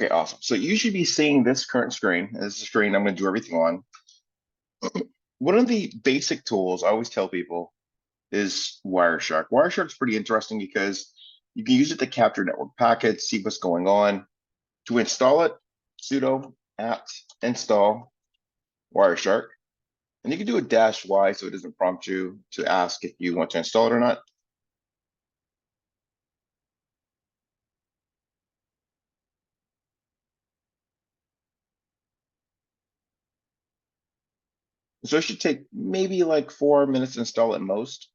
Okay, awesome. So you should be seeing this current screen. This is the screen I'm going to do everything on. One of the basic tools I always tell people is Wireshark. Wireshark's pretty interesting because you can use it to capture network packets, see what's going on. To install it, sudo apt install Wireshark. And you can do a -y so it doesn't prompt you to ask if you want to install it or not. So it should take maybe like 4 minutes to install at most.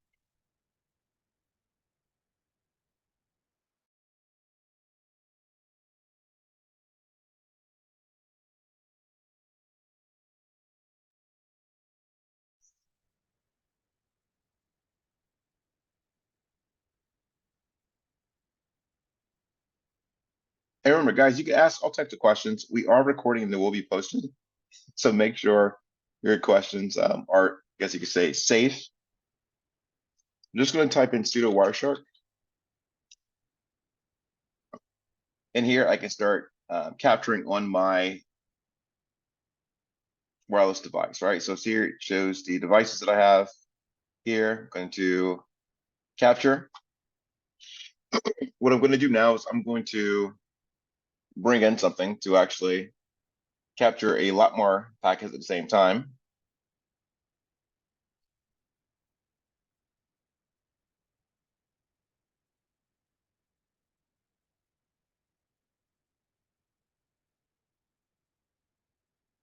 And remember, guys, you can ask all types of questions. We are recording and they will be posted. So make sure your questions are, I guess you could say, safe. I'm just going to type in sudo Wireshark. And here I can start capturing on my wireless device, right? So here it shows the devices that I have here. I'm going to capture. What I'm going to do now is I'm going to bring in something to actually capture a lot more packets at the same time.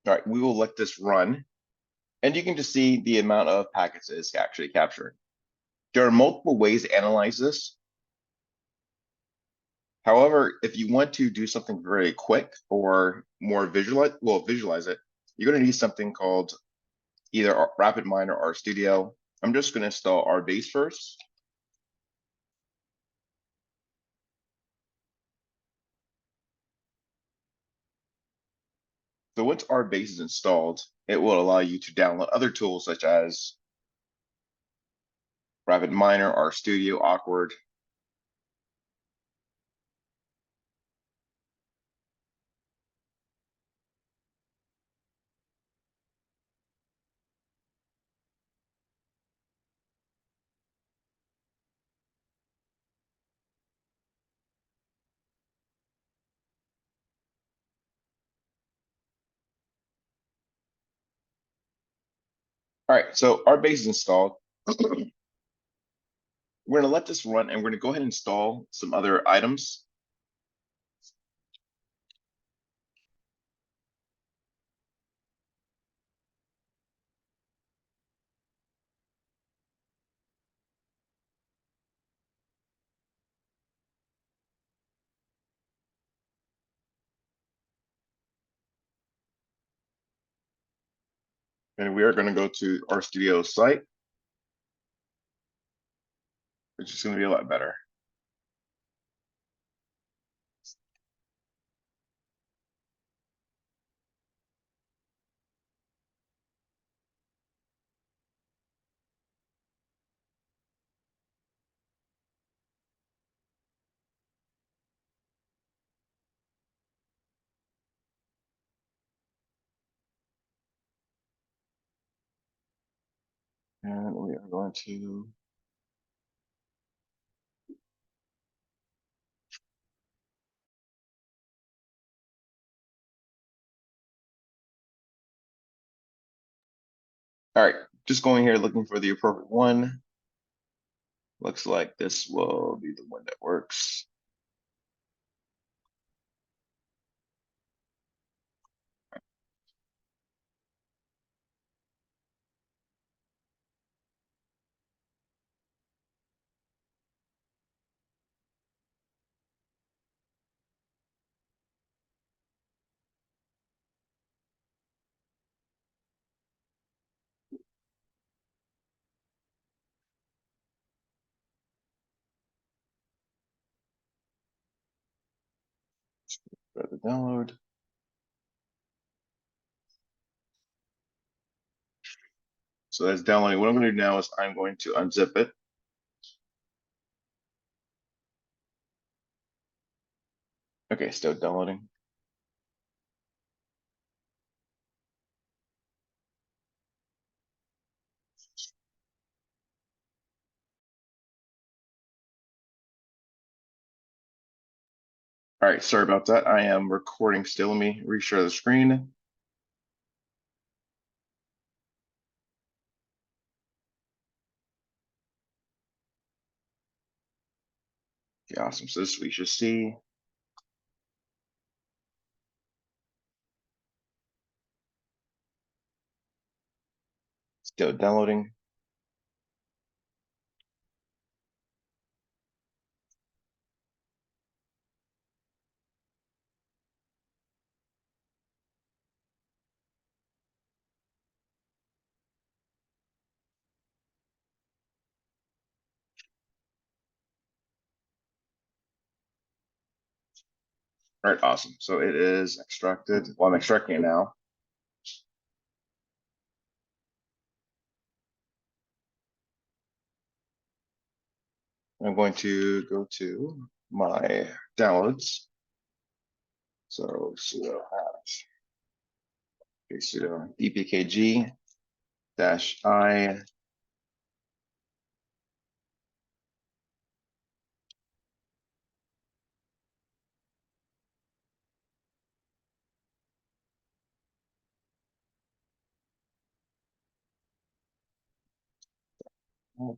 All right, we will let this run. And you can just see the amount of packets it's actually capturing. There are multiple ways to analyze this. However, if you want to do something very quick or more visualize it, you're going to need something called either RapidMiner or RStudio. I'm just going to install RBase first. So once RBase is installed, it will allow you to download other tools such as RapidMiner, RStudio, Awkward. All right, so RBase is installed. We're going to let this run and we're going to go ahead and install some other items. And we are going to go to RStudio site, which is going to be a lot better. And we are going to all right, just going here looking for the appropriate one. Looks like this will be the one that works. Start the download. So that's downloading. What I'm going to do now is I'm going to unzip it. Okay, still downloading. All right, sorry about that. I am recording still. Let me reshare the screen. Okay, awesome. So this we should see. Still downloading. All right, awesome. So it is extracted. Well, I'm extracting it now. I'm going to go to my downloads. So sudo hash, okay, sudo dpkg dash I. I'm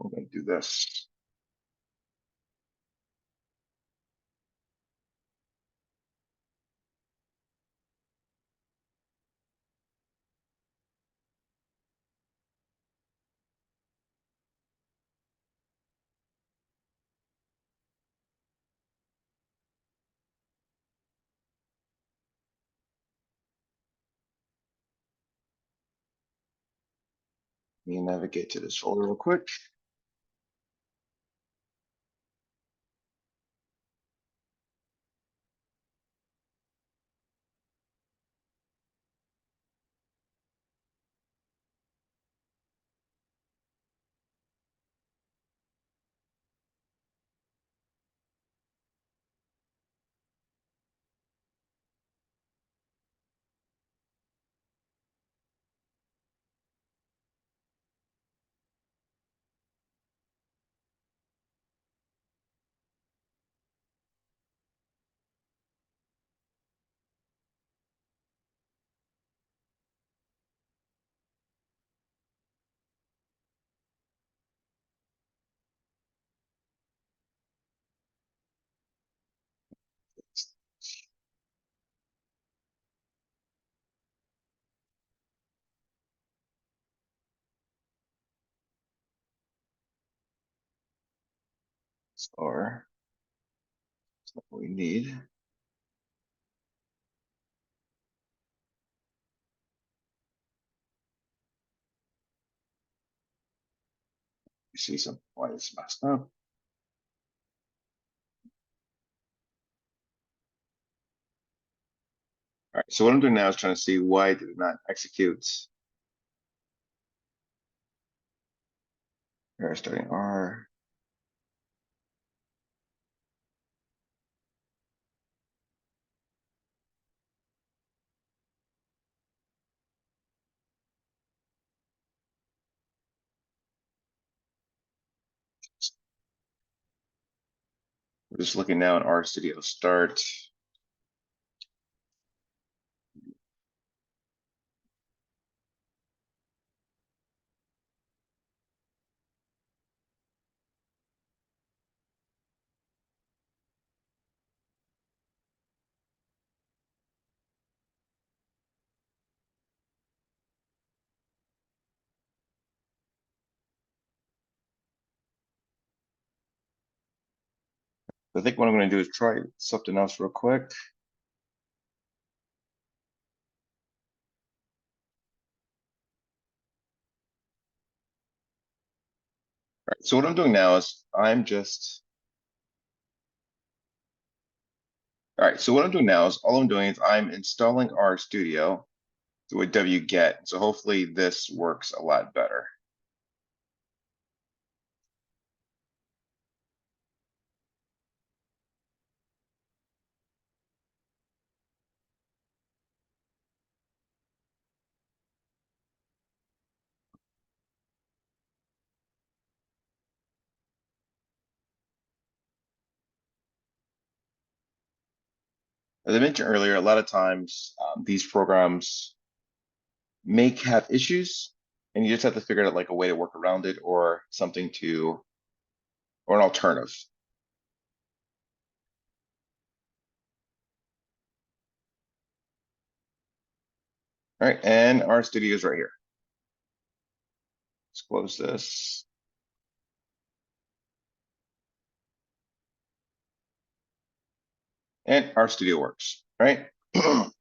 going to do this. Let me navigate to this folder real quick. Or what we need. You see some why it's messed up. All right, so what I'm doing now is trying to see why did it not execute. Here, starting R. We're just looking now at R Studio Start. I think what I'm going to do is try something else real quick. All right, so what I'm doing now is I'm just, all right, so what I'm doing now is all I'm doing is I'm installing R Studio through a wget. So hopefully this works a lot better. As I mentioned earlier, a lot of times these programs may have issues, and you just have to figure out like a way to work around it or something to, or an alternative. All right, and our studio is right here. Let's close this. And our studio works, right? All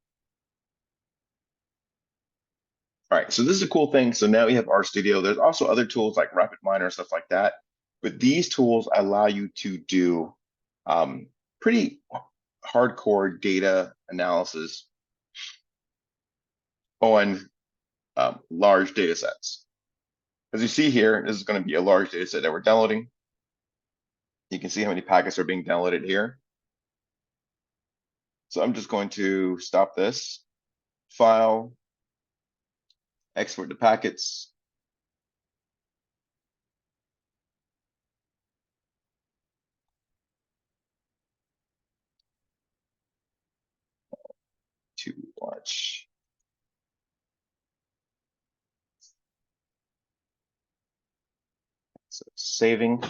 right, so this is a cool thing. So now we have our studio. There's also other tools like RapidMiner, stuff like that. But these tools allow you to do pretty hardcore data analysis on large data sets. As you see here, this is going to be a large data set that we're downloading. You can see how many packets are being downloaded here. So I'm just going to stop this, file, export the packets. To watch. So saving.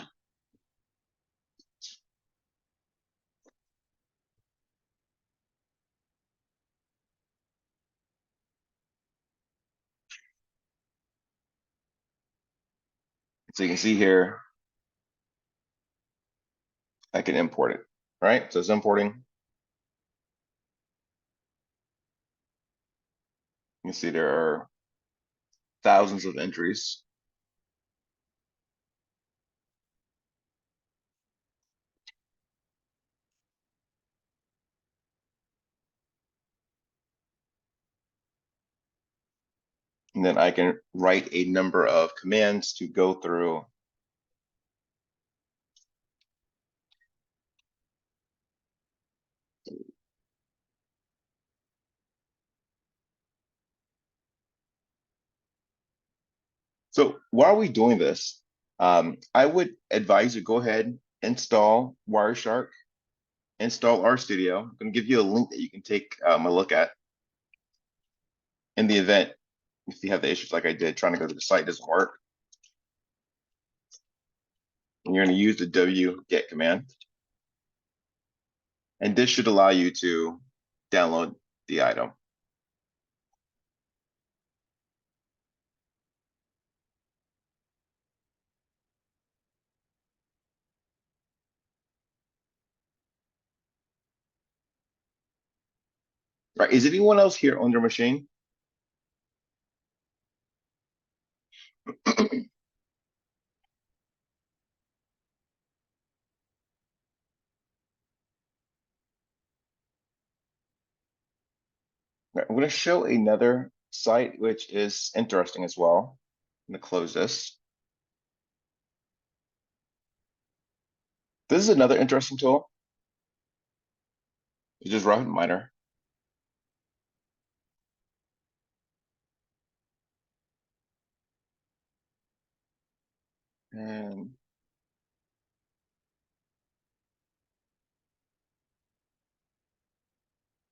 So you can see here, I can import it, right? So it's importing. You can see there are thousands of entries. And then I can write a number of commands to go through. So while we're doing this, I would advise you go ahead, install Wireshark, install RStudio. I'm going to give you a link that you can take a look at in the event if you have the issues like I did, trying to go to the site doesn't work. And you're going to use the wget command. And this should allow you to download the item. Right, is anyone else here on your machine? I'm going to show another site, which is interesting as well. I'm going to close this. This is another interesting tool. It's just RapidMiner. And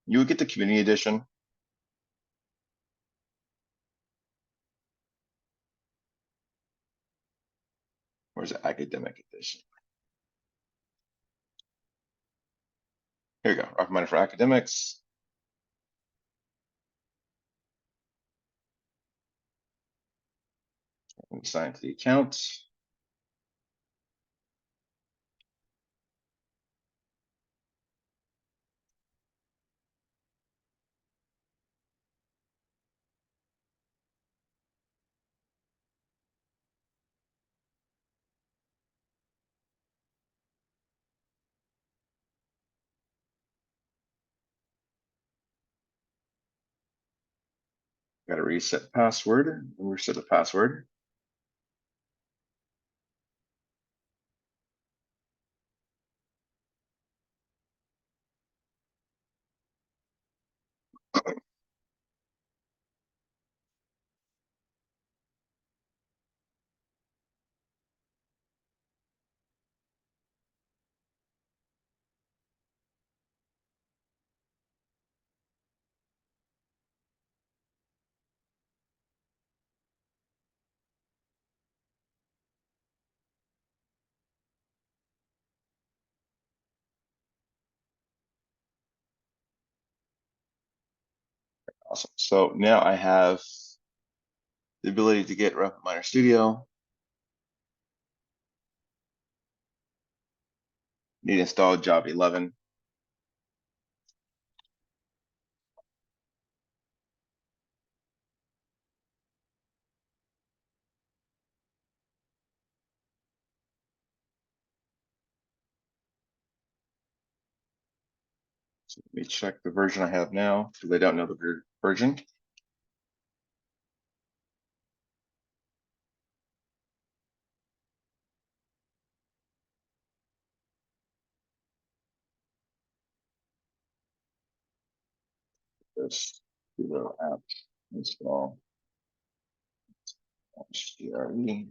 you would get the community edition. Where's the academic edition? Here you go, RapidMiner for academics. Let me sign into the account. Got to reset password. Reset the password. Awesome. So now I have the ability to get RapidMiner Studio. Need to install Java 11. So let me check the version I have now because I don't know the version. This Studio app install HDRE.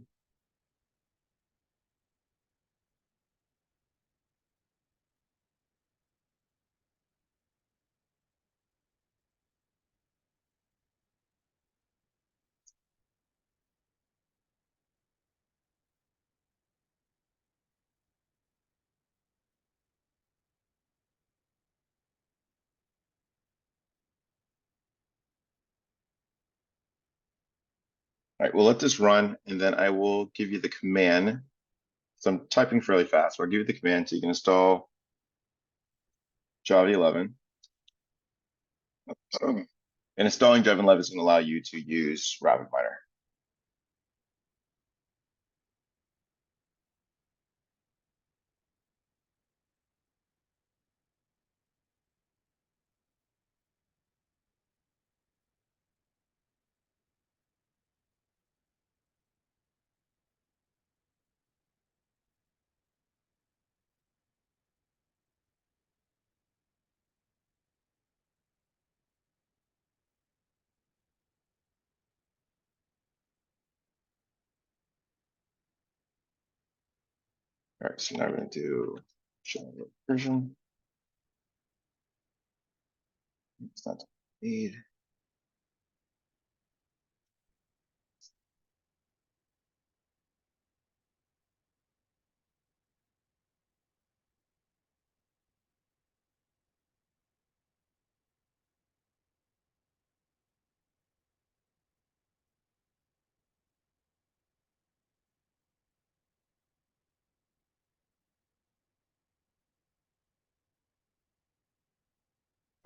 All right, we'll let this run and then I will give you the command. So I'm typing fairly fast. So I'll give you the command so you can install Java 11. And installing Java 11 is going to allow you to use RapidMiner. All right, so now we're going to do Java version. It's not need.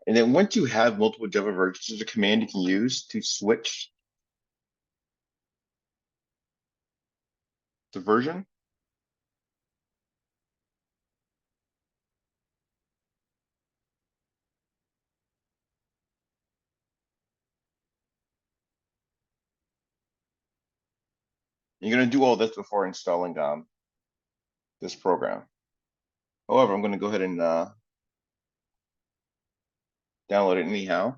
And then once you have multiple Java versions, there's a command you can use to switch the version. You're going to do all this before installing this program. However, I'm going to go ahead and download it anyhow.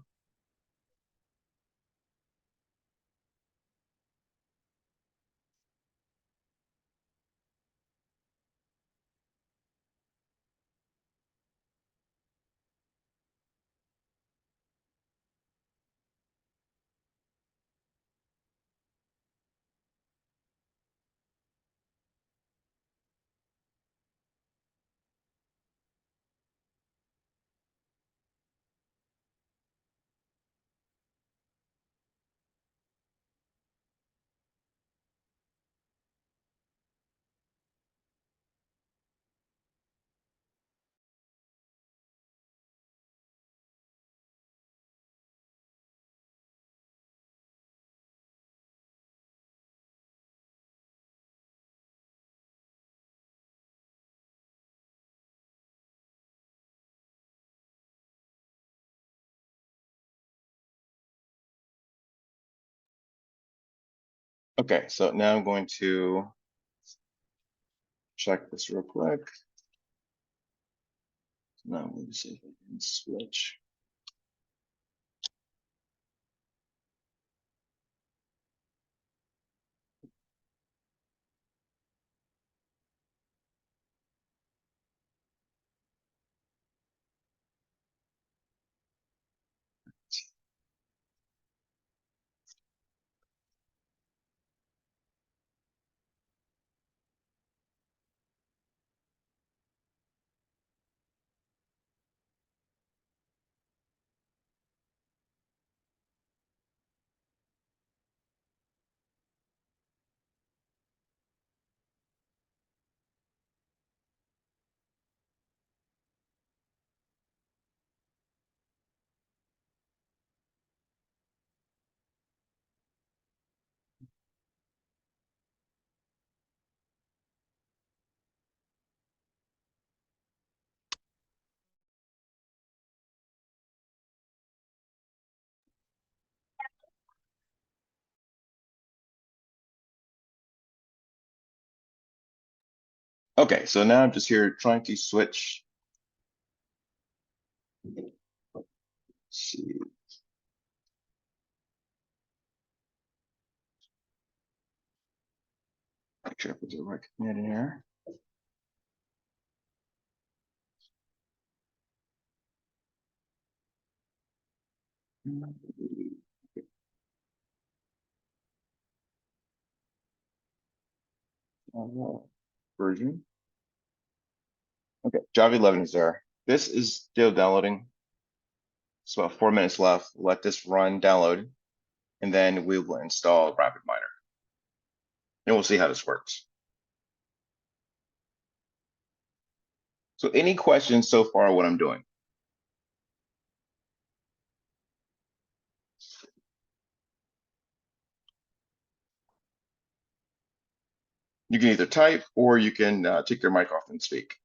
Okay, so now I'm going to check this real quick. Now I'm going to see if I can switch. Okay, so now I'm just here trying to switch. Let's see. Make sure I put the right command in here. Version. Okay, Java 11 is there. This is still downloading. It's about 4 minutes left. Let this run, download, and then we will install RapidMiner. And we'll see how this works. So any questions so far on what I'm doing? You can either type or you can take your mic off and speak.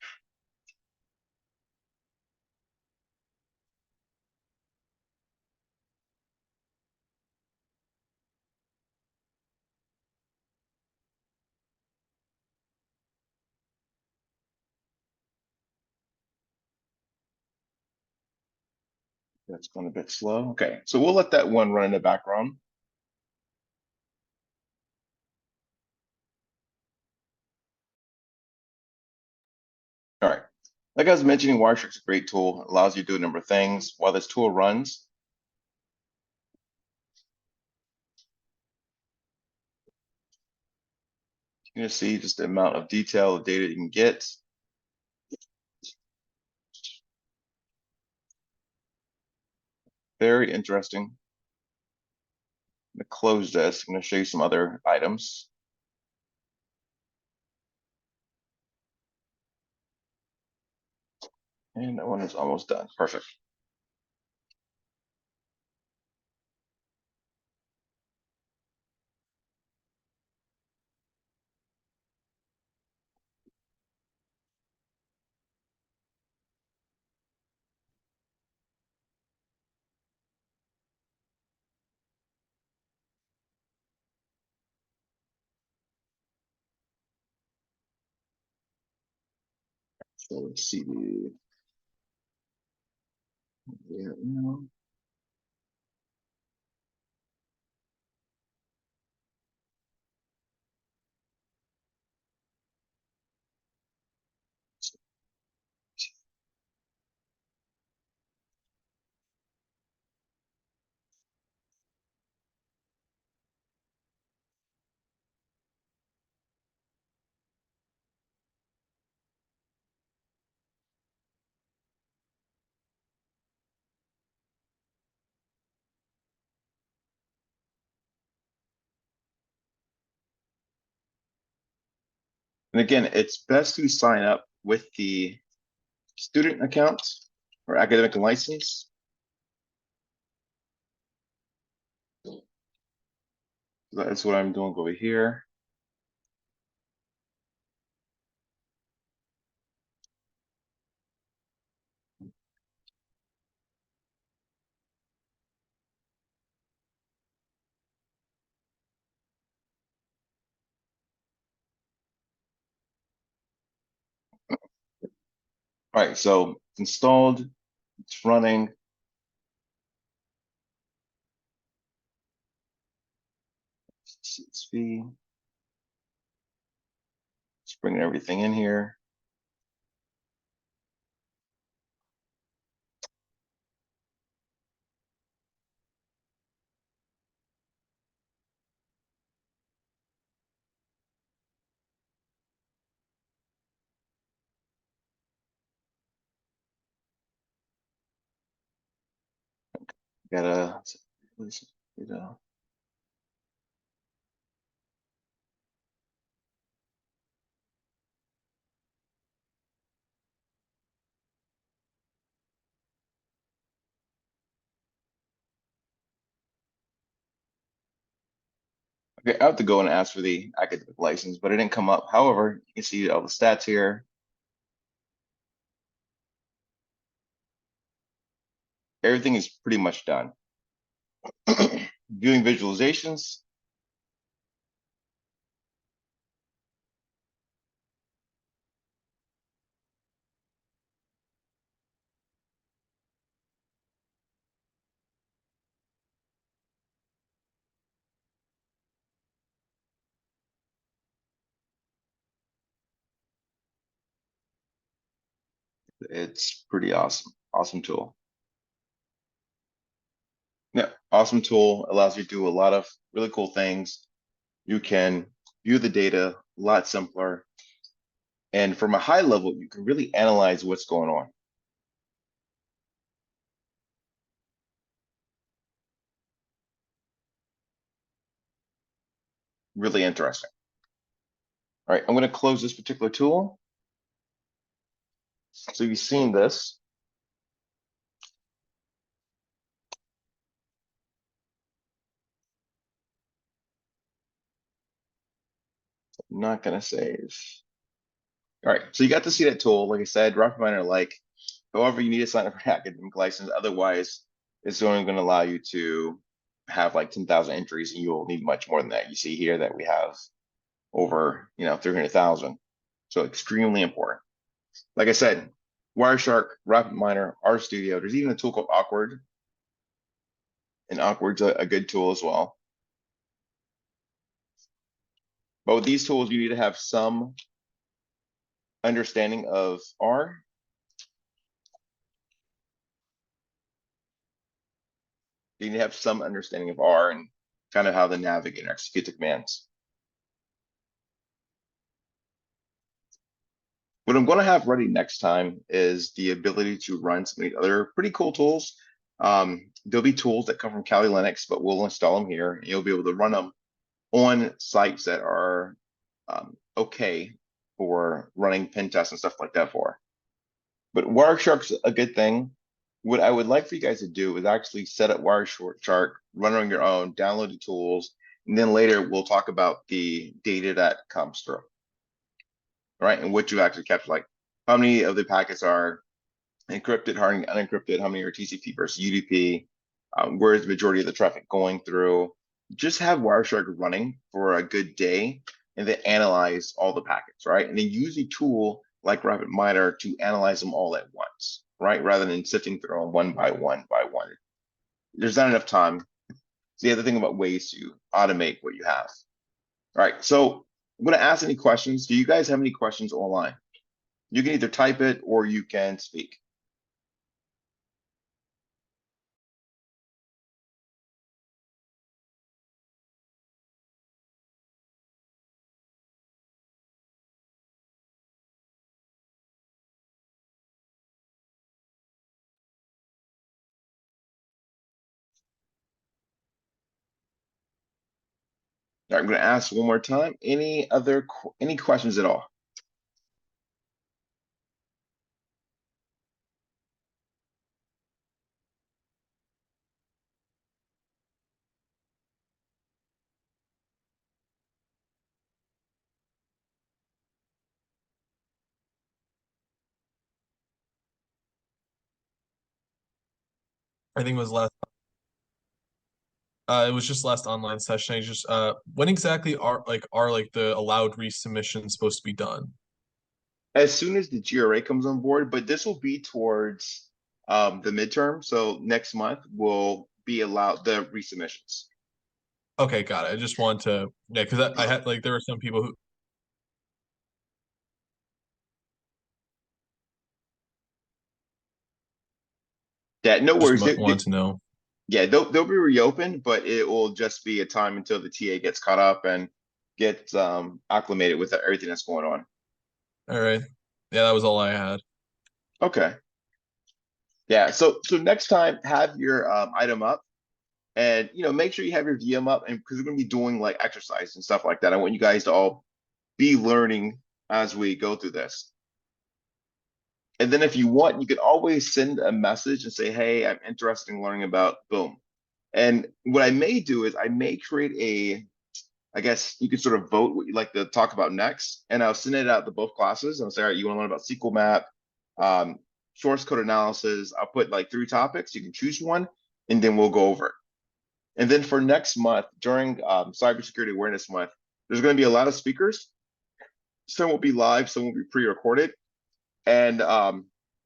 That's going a bit slow. Okay, so we'll let that one run in the background. All right. Like I was mentioning, Wireshark's a great tool. It allows you to do a number of things. While this tool runs, you can see just the amount of detail of data you can get. Very interesting. I'm going to close this. I'm going to show you some other items. And that one is almost done. Perfect. So let's see. Yeah, no. And again, it's best to sign up with the student account or academic license. That's what I'm doing over here. All right, so it's installed, it's running. CSV. Just bringing everything in here. Gotta, you know. Okay, I have to go and ask for the academic license, but it didn't come up. However, you can see all the stats here. Everything is pretty much done. Viewing visualizations. It's pretty awesome. Awesome tool. Yeah, awesome tool. Allows you to do a lot of really cool things. You can view the data a lot simpler. And from a high level, you can really analyze what's going on. Really interesting. All right, I'm going to close this particular tool. So you've seen this. I'm not going to save. All right, so you got to see that tool. Like I said, RapidMiner like, however, you need to sign up for academic license. Otherwise, it's only going to allow you to have like 10,000 entries, and you'll need much more than that. You see here that we have over, 300,000. So extremely important. Like I said, Wireshark, RapidMiner, RStudio. There's even a tool called Awkward, and Awkward's a good tool as well. But with these tools, you need to have some understanding of R. You need to have some understanding of R and kind of how to navigate and execute the commands. What I'm going to have ready next time is the ability to run some of these other pretty cool tools. There'll be tools that come from Kali Linux, but we'll install them here, and you'll be able to run them on sites that are okay for running pen tests and stuff like that for. But Wireshark's a good thing. What I would like for you guys to do is actually set up Wireshark, run it on your own, download the tools, and then later we'll talk about the data that comes through. Right, and what you actually capture, like how many of the packets are encrypted, how many unencrypted, how many are TCP versus UDP, where is the majority of the traffic going through. Just have Wireshark running for a good day and then analyze all the packets, right? And then use a tool like RapidMiner to analyze them all at once, right? Rather than sifting through them one by one by one. There's not enough time. So you have to think about ways to automate what you have. All right, so I'm going to ask any questions. Do you guys have any questions online? You can either type it or you can speak. All right, I'm going to ask one more time. Any questions at all? I think it was last. It was just last online session. I just when exactly are the allowed resubmissions supposed to be done? As soon as the GRA comes on board, but this will be towards the midterm. So next month will be allowed the resubmissions. Okay, got it. I just wanted to, yeah, because I had like there were some people who Yeah, no just worries. wanted to know. Yeah, they'll be reopened, but it will just be a time until the TA gets caught up and gets acclimated with everything that's going on. All right, yeah, that was all I had. Okay. Yeah. So next time, have your item up, and make sure you have your VM up, and because we're gonna be doing like exercise and stuff like that. I want you guys to all be learning as we go through this. And then if you want, you can always send a message and say, hey, I'm interested in learning about boom. And what I may do is I may create I guess you could sort of vote what you'd like to talk about next. And I'll send it out to both classes. I'll say, all right, you want to learn about SQL map, um, source code analysis. I'll put like 3 topics. You can choose one, and then we'll go over it. And then for next month, during Cybersecurity Awareness Month, there's going to be a lot of speakers. Some will be live, some will be pre-recorded, and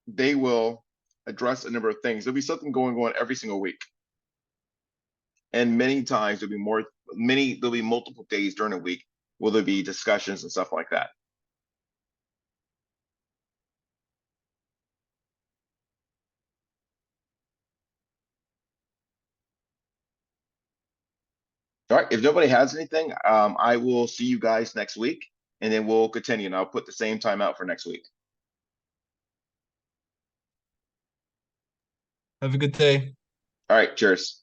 they will address a number of things. There'll be something going on every single week, and many times there'll be multiple days during a week will there be discussions and stuff like that. All right, if nobody has anything, I will see you guys next week and then we'll continue and I'll put the same time out for next week. Have a good day. All right, cheers.